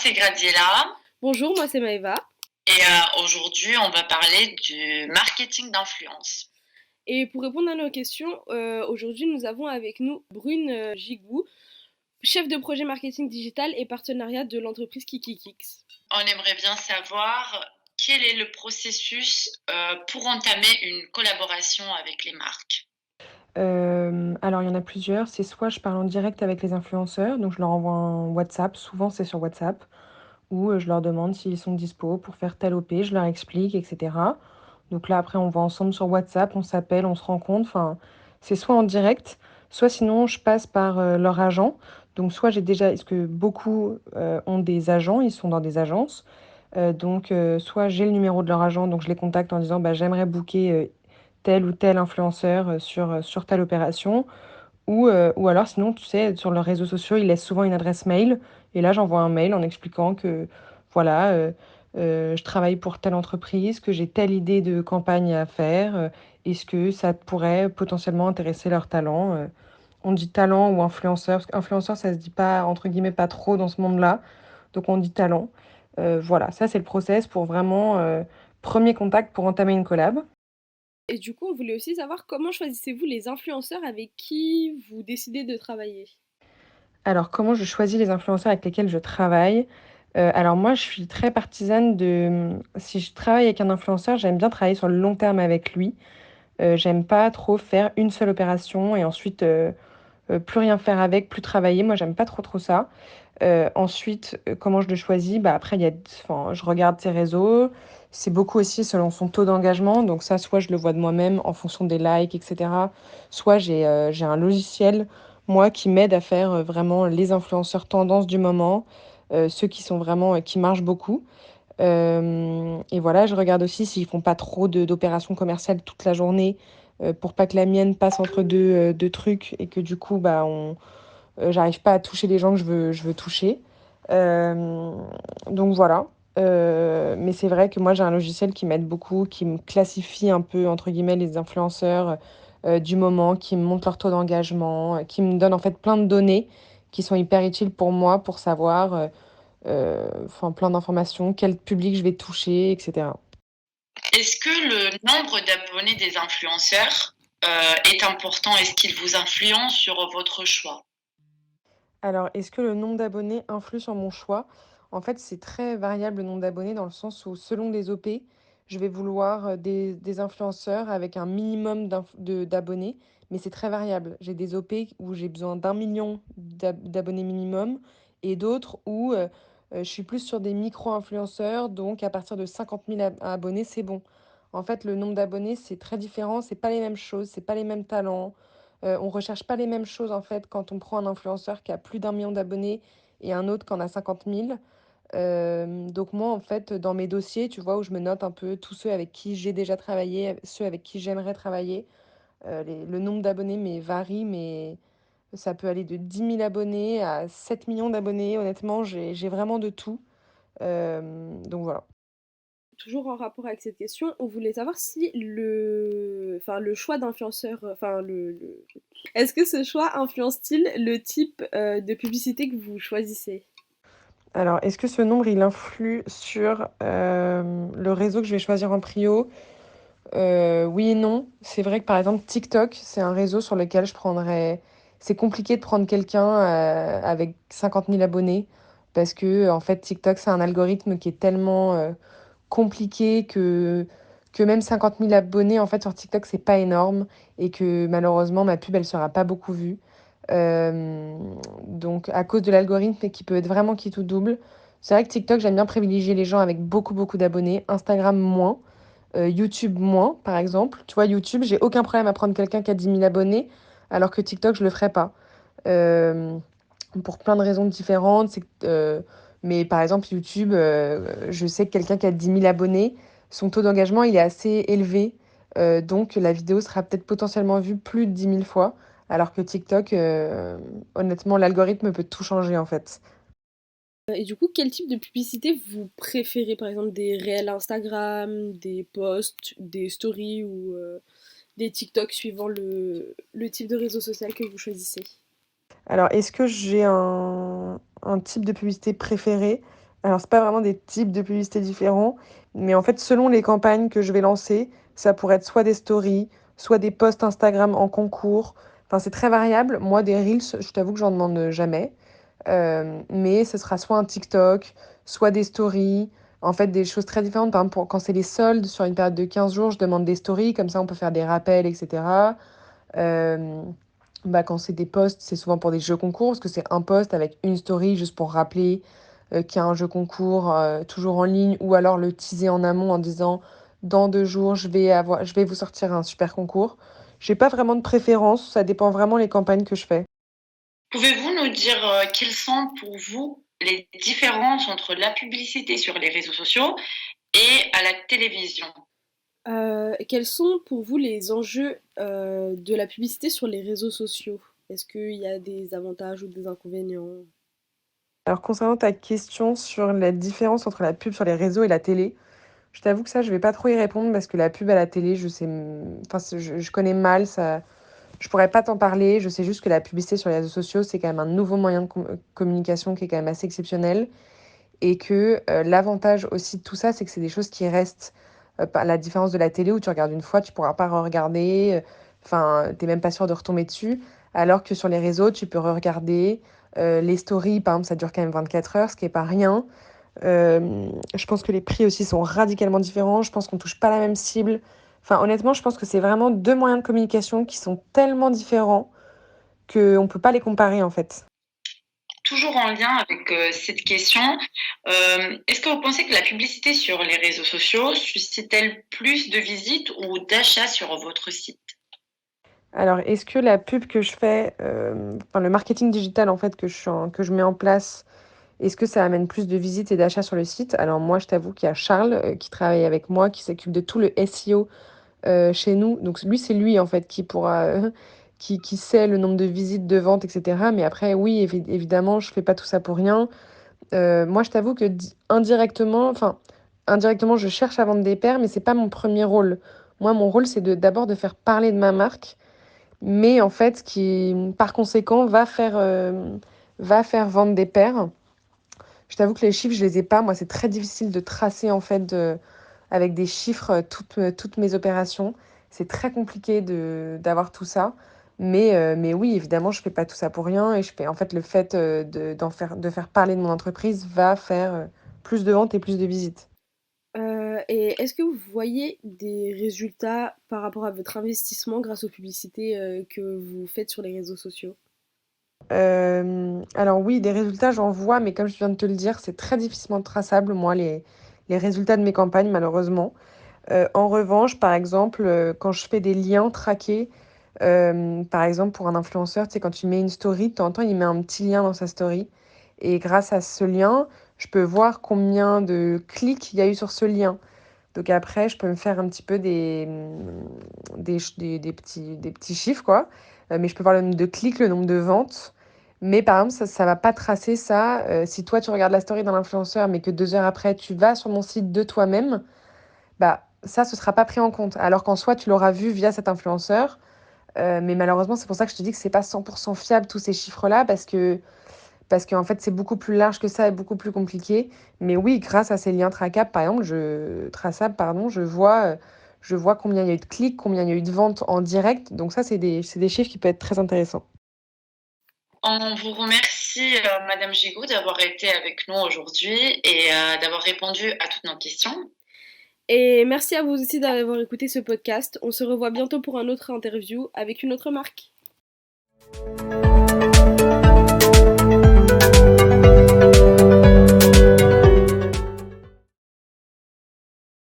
c'est Gradiela Bonjour, moi c'est Maëva. et aujourd'hui, on va parler du marketing d'influence. Et pour répondre à nos questions, aujourd'hui nous avons avec nous Brune Gigou, chef de projet marketing digital et partenariat de l'entreprise KikiKix. On aimerait bien savoir quel est le processus pour entamer une collaboration avec les marques. Alors il y en a plusieurs. C'est soit je parle en direct avec les influenceurs, donc je leur envoie un WhatsApp, souvent c'est sur WhatsApp, ou je leur demande s'ils sont dispo pour faire telle OP, je leur explique, et cetera. Donc là, après, on va ensemble sur WhatsApp, on s'appelle, on se rencontre. Enfin, c'est soit en direct, soit sinon je passe par leur agent. Donc soit j'ai déjà, est-ce que beaucoup ont des agents, ils sont dans des agences. Donc soit j'ai le numéro de leur agent, donc je les contacte en disant bah, j'aimerais booker tel ou tel influenceur sur telle opération. Ou alors sinon, tu sais, sur leurs réseaux sociaux, ils laissent souvent une adresse mail. Et là, j'envoie un mail en expliquant que voilà, je travaille pour telle entreprise, que j'ai telle idée de campagne à faire. Est-ce que ça pourrait potentiellement intéresser leur talent? On dit talent ou influenceur, parce qu'influenceur, ça se dit pas, entre guillemets, pas trop dans ce monde-là. Donc on dit talent. Voilà, ça c'est le process pour vraiment premier contact pour entamer une collab. Et du coup, on voulait aussi savoir comment choisissez-vous les influenceurs avec qui vous décidez de travailler. Alors, comment je choisis les influenceurs avec lesquels je travaille? Alors moi, je suis très partisane de si je travaille avec un influenceur, j'aime bien travailler sur le long terme avec lui. J'aime pas trop faire une seule opération et ensuite, plus rien faire avec, plus travailler. Moi, j'aime pas trop ça. Ensuite, comment je le choisis? Bah, après, il y a enfin, je regarde ses réseaux. C'est beaucoup aussi selon son taux d'engagement. Donc ça, soit je le vois de moi-même en fonction des likes, et cetera. Soit j'ai un logiciel, moi, qui m'aide à faire, vraiment les influenceurs tendances du moment, ceux qui sont vraiment, qui marchent beaucoup. Et voilà, je regarde aussi s'ils font pas trop d'opérations commerciales toute la journée, pour pas que la mienne passe entre 2 trucs et que du coup, bah, j'arrive pas à toucher les gens que je veux toucher. Euh, donc voilà. Mais c'est vrai que moi j'ai un logiciel qui m'aide beaucoup, qui me classifie un peu entre guillemets les influenceurs du moment, qui me montre leur taux d'engagement, qui me donne en fait plein de données qui sont hyper utiles pour moi pour savoir enfin plein d'informations, quel public je vais toucher, etc. Est-ce que le nombre d'abonnés des influenceurs est important? Est-ce qu'il vous influence sur votre choix? Alors, est-ce que le nombre d'abonnés influe sur mon choix? En fait, c'est très variable le nombre d'abonnés dans le sens où selon les OP, je vais vouloir des influenceurs avec un minimum d'abonnés, mais c'est très variable. J'ai des OP où j'ai besoin d'1 million d'abonnés minimum et d'autres où je suis plus sur des micro-influenceurs, donc à partir de 50 000 abonnés, c'est bon. En fait, le nombre d'abonnés, c'est très différent, c'est pas les mêmes choses, c'est pas les mêmes talents. On recherche pas les mêmes choses en fait quand on prend un influenceur qui a plus d'1 million d'abonnés et un autre qui en a 50 000. Donc moi en fait dans mes dossiers, tu vois, où je me note un peu tous ceux avec qui j'ai déjà travaillé, ceux avec qui j'aimerais travailler, le nombre d'abonnés mais varie, mais ça peut aller de 10 000 abonnés à 7 millions d'abonnés. Honnêtement, j'ai vraiment de tout. Donc voilà. Toujours en rapport avec cette question, on voulait savoir si le choix d'influenceur, est-ce que ce choix influence-t-il le type de publicité que vous choisissez? Alors, est-ce que ce nombre, il influe sur le réseau que je vais choisir en prio? Oui et non. C'est vrai que par exemple, TikTok, c'est un réseau sur lequel je prendrais. C'est compliqué de prendre quelqu'un avec 50 000 abonnés parce que en fait, TikTok, c'est un algorithme qui est tellement compliqué que même 50 000 abonnés, en fait, sur TikTok, c'est pas énorme et que malheureusement, ma pub, elle sera pas beaucoup vue. Euh, donc, à cause de l'algorithme qui peut être vraiment qui tout double, c'est vrai que TikTok, j'aime bien privilégier les gens avec beaucoup d'abonnés. Instagram, moins. YouTube, moins, par exemple. Tu vois, YouTube, j'ai aucun problème à prendre quelqu'un qui a 10 000 abonnés, alors que TikTok, je le ferais pas. Euh, pour plein de raisons différentes. Mais par exemple, YouTube, je sais que quelqu'un qui a 10 000 abonnés, son taux d'engagement, il est assez élevé. Donc, la vidéo sera peut-être potentiellement vue plus de 10 000 fois. Alors que TikTok, honnêtement, l'algorithme peut tout changer en fait. Et du coup, quel type de publicité vous préférez? Par exemple, des réels Instagram, des posts, des stories ou des TikTok suivant le type de réseau social que vous choisissez? Alors, est-ce que j'ai un type de publicité préféré? Alors, c'est pas vraiment des types de publicités différents, mais en fait, selon les campagnes que je vais lancer, ça pourrait être soit des stories, soit des posts Instagram en concours. Enfin, c'est très variable. Moi, des Reels, je t'avoue que j'en demande jamais. Mais ce sera soit un TikTok, soit des stories. En fait, des choses très différentes. Par exemple, quand c'est les soldes sur une période de 15 jours, je demande des stories. Comme ça, on peut faire des rappels, etc. Euh, quand c'est des posts, c'est souvent pour des jeux concours, parce que c'est un post avec une story juste pour rappeler qu'il y a un jeu concours toujours en ligne, ou alors le teaser en amont en disant dans 2 jours, je vais vous sortir un super concours. J'ai pas vraiment de préférence, ça dépend vraiment les campagnes que je fais. Pouvez-vous nous dire quelles sont pour vous les différences entre la publicité sur les réseaux sociaux et à la télévision? Quels sont pour vous les enjeux de la publicité sur les réseaux sociaux? Est-ce qu'il y a des avantages ou des inconvénients? Alors concernant ta question sur la différence entre la pub sur les réseaux et la télé, je t'avoue que ça, je vais pas trop y répondre parce que la pub à la télé, je sais, enfin, je connais mal ça. Je pourrais pas t'en parler. Je sais juste que la publicité sur les réseaux sociaux, c'est quand même un nouveau moyen de communication qui est quand même assez exceptionnel et que l'avantage aussi de tout ça, c'est que c'est des choses qui restent. À la différence de la télé où tu regardes une fois, tu pourras pas re-regarder. Enfin, t'es même pas sûr de retomber dessus. Alors que sur les réseaux, tu peux re-regarder. Les stories, par exemple, ça dure quand même 24 heures, ce qui est pas rien. Je pense que les prix aussi sont radicalement différents. Je pense qu'on touche pas la même cible. Enfin, honnêtement, je pense que c'est vraiment deux moyens de communication qui sont tellement différents qu'on peut pas les comparer en fait. Toujours en lien avec cette question, est-ce que vous pensez que la publicité sur les réseaux sociaux suscite-t-elle plus de visites ou d'achats sur votre site? Alors, est-ce que la pub que je fais, enfin le marketing digital en fait que je mets en place, est-ce que ça amène plus de visites et d'achats sur le site? Alors moi, je t'avoue qu'il y a Charles qui travaille avec moi, qui s'occupe de tout le SEO chez nous. Donc lui, c'est lui en fait qui pourra, qui sait le nombre de visites, de ventes, etc. Mais après, oui, évidemment, je fais pas tout ça pour rien. Moi, je t'avoue que indirectement, je cherche à vendre des paires, mais c'est pas mon premier rôle. Moi, mon rôle, c'est d'abord de faire parler de ma marque, mais en fait, qui, par conséquent, va faire vendre des paires. Je t'avoue que les chiffres, je les ai pas. Moi, c'est très difficile de tracer en fait avec des chiffres toutes mes opérations. C'est très compliqué d'avoir tout ça. Mais oui, évidemment, je fais pas tout ça pour rien. Et je fais en fait le fait de faire parler de mon entreprise va faire plus de ventes et plus de visites. Et est-ce que vous voyez des résultats par rapport à votre investissement grâce aux publicités que vous faites sur les réseaux sociaux? Alors oui, des résultats, j'en vois, mais comme je viens de te le dire, c'est très difficilement traçable, moi, les résultats de mes campagnes, malheureusement. En revanche, par exemple, quand je fais des liens traqués, par exemple pour un influenceur, tu sais, quand tu mets une story, de temps en temps, il met un petit lien dans sa story. Et grâce à ce lien, je peux voir combien de clics il y a eu sur ce lien. Donc après, je peux me faire un petit peu des petits chiffres, quoi. Mais je peux voir le nombre de clics, le nombre de ventes. Mais par exemple, ça va pas tracer ça. Si toi, tu regardes la story d'un influenceur, mais que 2 heures après, tu vas sur mon site de toi-même, bah ça, ce sera pas pris en compte. Alors qu'en soi, tu l'auras vu via cet influenceur. Mais malheureusement, c'est pour ça que je te dis que c'est pas 100% fiable tous ces chiffres-là, parce qu'en fait, c'est beaucoup plus large que ça et beaucoup plus compliqué. Mais oui, grâce à ces liens traçables, pardon, je vois combien il y a eu de clics, combien il y a eu de ventes en direct. Donc ça, c'est des chiffres qui peuvent être très intéressants. On vous remercie, Madame Gigot, d'avoir été avec nous aujourd'hui et d'avoir répondu à toutes nos questions. Et merci à vous aussi d'avoir écouté ce podcast. On se revoit bientôt pour un autre interview avec une autre marque.